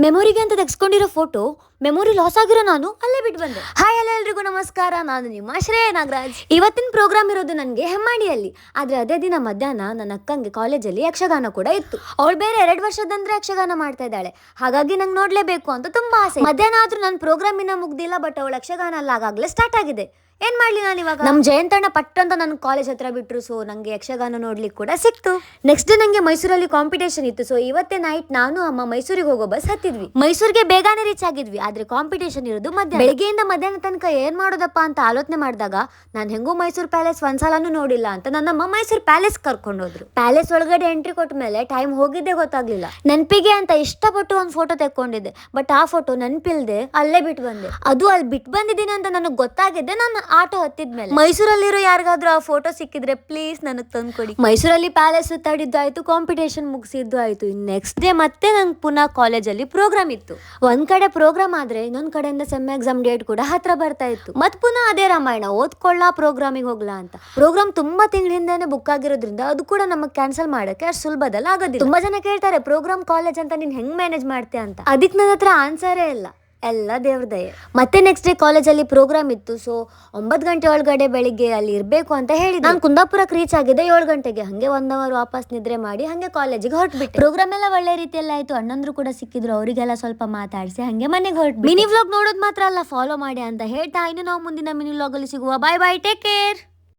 ಮೆಮೊರಿಗೆ ಅಂತ ತೆಗೆಸ್ಕೊಂಡಿರೋ photo memory loss ಆಗಿರೋ ನಾನು ಅಲ್ಲೇ ಬಿಟ್ಟು ಬಂದೆ. ಹಾಯ್ ಎಲ್ಲ ಎಲ್ರಿಗೂ ನಮಸ್ಕಾರ, ನಾನು ನಿಮ್ಮ ಶ್ರೇಯ ನಾಗರಾಜ್. ಇವತ್ತಿನ ಪ್ರೋಗ್ರಾಮ್ ಇರೋದು ನನಗೆ ಹೆಮ್ಮಾಡಿಯಲ್ಲಿ. ಆದ್ರೆ ಅದೇ ದಿನ ಮಧ್ಯಾಹ್ನ ನನ್ನ ಅಕ್ಕಂಗೆ ಕಾಲೇಜಲ್ಲಿ ಯಕ್ಷಗಾನ ಕೂಡ ಇತ್ತು. ಅವಳು ಬೇರೆ 2 ವರ್ಷದಂದ್ರೆ ಯಕ್ಷಗಾನ ಮಾಡ್ತಾ ಇದ್ದಾಳೆ, ಹಾಗಾಗಿ ನಂಗೆ ನೋಡ್ಲೇಬೇಕು ಅಂತ ತುಂಬಾ ಆಸೆ. ಮಧ್ಯಾಹ್ನ ಆದ್ರೂ ನನ್ನ ಪ್ರೋಗ್ರಾಮ್ ಇನ್ನ ಮುಗ್ದಿಲ್ಲ, ಬಟ್ ಅವಳ ಯಕ್ಷಗಾನ ಅಲ್ಲ ಆಗಾಗ್ಲೇ ಸ್ಟಾರ್ಟ್ ಆಗಿದೆ. ಏನ್ ಮಾಡ್ಲಿ ನಾನು ಇವಾಗ? ನಮ್ ಜಯಂತಣ್ಣ ಪಟ್ ಅಂತ ನನ್ನ ಕಾಲೇಜ್ ಹತ್ರ ಬಿಟ್ರು, ಸೊ ನಂಗೆ ಯಕ್ಷಗಾನ ನೋಡ್ಲಿಕ್ಕೆ ಕೂಡ ಸಿಕ್ತು. ನೆಕ್ಸ್ಟ್ ಡೇ ನಂಗೆ ಮೈಸೂರಲ್ಲಿ ಕಾಂಪಿಟೇಷನ್ ಇತ್ತು, ಸೊ ಇವತ್ತೇ ನೈಟ್ ನಾನು ಅಮ್ಮ ಮೈಸೂರಿಗೆ ಹೋಗೋ ಬಸ್ ಹತ್ತಿದ್ವಿ. ಮೈಸೂರಿಗೆ ಬೇಗನೆ ರೀಚ್ ಆಗಿದ್ವಿ, ಆದ್ರೆ ಕಾಂಪಿಟೇಷನ್ ಇರೋದು ಮಧ್ಯಾಹ್ನ. ಬೆಳಗ್ಗೆಯಿಂದ ಮಧ್ಯಾಹ್ನ ತನಕ ಏನ್ ಮಾಡೋದಪ್ಪ ಅಂತ ಆಲೋಚನೆ ಮಾಡಿದಾಗ ನಾನು ಹೆಂಗೂ ಮೈಸೂರು ಪ್ಯಾಲೇಸ್ ಒಂದ್ಸಲನೂ ನೋಡಿಲ್ಲ ಅಂತ ನನ್ನಮ್ಮ ಮೈಸೂರು ಪ್ಯಾಲೇಸ್ ಕರ್ಕೊಂಡೋದ್ರು. ಪ್ಯಾಲೇಸ್ ಒಳಗಡೆ ಎಂಟ್ರಿ ಕೊಟ್ಟ ಮೇಲೆ ಟೈಮ್ ಹೋಗಿದ್ದೆ ಗೊತ್ತಾಗ್ಲಿಲ್ಲ. ನೆನಪಿಗೆ ಅಂತ ಇಷ್ಟಪಟ್ಟು ಒಂದು ಫೋಟೋ ತೆಕ್ಕೊಂಡಿದ್ದೆ, ಬಟ್ ಆ ಫೋಟೋ ನೆನಪಿಲ್ದೆ ಅಲ್ಲೇ ಬಿಟ್ಟು ಬಂದೆ. ಅದು ಅಲ್ಲಿ ಬಿಟ್ಟು ಬಂದಿದ್ದೀನಿ ಅಂತ ನನಗೆ ಗೊತ್ತಾಗಿದ್ದೆ ನಾನು ಆಟೋ ಹತ್ತಿದ್ಮೇಲೆ. ಮೈಸೂರಲ್ಲಿರೋ ಯಾರಿಗಾದ್ರೂ ಆ ಫೋಟೋ ಸಿಕ್ಕಿದ್ರೆ ಪ್ಲೀಸ್ ನನಗೆ ತಂದ್ಕೊಡಿ. ಮೈಸೂರಲ್ಲಿ ಪ್ಯಾಲೇಸ್ ಸುತ್ತಾಡಿದ್ದು ಆಯ್ತು, ಕಾಂಪಿಟೇಷನ್ ಮುಗಿಸಿದ್ದು ಆಯ್ತು. ನೆಕ್ಸ್ಟ್ ಡೇ ಮತ್ತೆ ನಂಗೆ ಪುನಃ ಕಾಲೇಜಲ್ಲಿ ಪ್ರೋಗ್ರಾಮ್ ಇತ್ತು. ಒಂದ್ ಕಡೆ ಪ್ರೋಗ್ರಾಮ್ ಆದ್ರೆ ಇನ್ನೊಂದ್ ಕಡೆಯಿಂದ ಸೆಮ್ ಎಕ್ಸಾಮ್ ಡೇಟ್ ಕೂಡ ಹತ್ರ ಬರ್ತಾ ಇತ್ತು. ಮತ್ ಪುನಃ ಅದೇ ರಾಮಾಯಣ, ಓದ್ಕೊಳ್ಳ ಪ್ರೋಗ್ರಾಮಿಗೆ ಹೋಗ್ಲಾ ಅಂತ. ಪ್ರೋಗ್ರಾಮ್ ತುಂಬಾ ತಿಂಗಳಿಂದಾನೆ ಬುಕ್ ಆಗಿರೋದ್ರಿಂದ ಅದು ಕೂಡ ನಮಗ್ ಕ್ಯಾನ್ಸಲ್ ಮಾಡಕ್ಕೆ ಅಷ್ಟು ಸುಲಭದಲ್ಲಿ ಆಗೋದಿಲ್ಲ. ತುಂಬಾ ಜನ ಕೇಳ್ತಾರೆ ಪ್ರೋಗ್ರಾಮ್ ಕಾಲೇಜ್ ಅಂತ ನೀನ್ ಹೆಂಗ್ ಮ್ಯಾನೇಜ್ ಮಾಡ್ತೀಯ ಅಂತ. ಅದಕ್ಕೆ ನನ್ನ ಹತ್ರ ಆನ್ಸರೇ ಇಲ್ಲ, ಎಲ್ಲ ದೇವ್ರ ದಯೆ. ಮತ್ತೆ ನೆಕ್ಸ್ಟ್ ಡೇ ಕಾಲೇಜಲ್ಲಿ ಪ್ರೋಗ್ರಾಮ್ ಇತ್ತು, ಸೊ 9 ಗಂಟೆ ಒಳಗಡೆ ಬೆಳಿಗ್ಗೆ ಅಲ್ಲಿ ಇರ್ಬೇಕು ಅಂತ ಹೇಳಿ ನಾನು ಕುಂದಾಪುರಕ್ಕೆ ರೀಚ್ ಆಗಿದ್ದೆ 7 ಗಂಟೆಗೆ. ಹಂಗೆ 1 ಅವರ್ ವಾಪಸ್ ನಿದ್ರೆ ಮಾಡಿ ಹಂಗೆ ಕಾಲೇಜಿಗೆ ಹೊರಟ್ಬಿಟ್ಟೆ. ಪ್ರೋಗ್ರಾಮ್ ಎಲ್ಲ ಒಳ್ಳೆ ರೀತಿಯಲ್ಲಿ ಆಯ್ತು, ಅಣ್ಣಂದ್ರು ಕೂಡ ಸಿಕ್ಕಿದ್ರು, ಅವರಿಗೆಲ್ಲ ಸ್ವಲ್ಪ ಮಾತಾಡಿಸಿ ಹಂಗೆ ಮನೆಗೆ ಹೊರಟ್ಬಿಟ್ಟೆ. ಮಿನಿ ವ್ಲಾಗ್ ನೋಡೋದು ಮಾತ್ರ ಅಲ್ಲ, ಫಾಲೋ ಮಾಡಿ ಅಂತ ಹೇಳ್ತಾ ಇನ್ನು ನಾವು ಮುಂದಿನ ಮಿನಿ ವ್ಲಾಗ್ ಅಲ್ಲಿ ಸಿಗುವ. ಬಾಯ್ ಬಾಯ್, ಟೇಕ್ ಕೇರ್.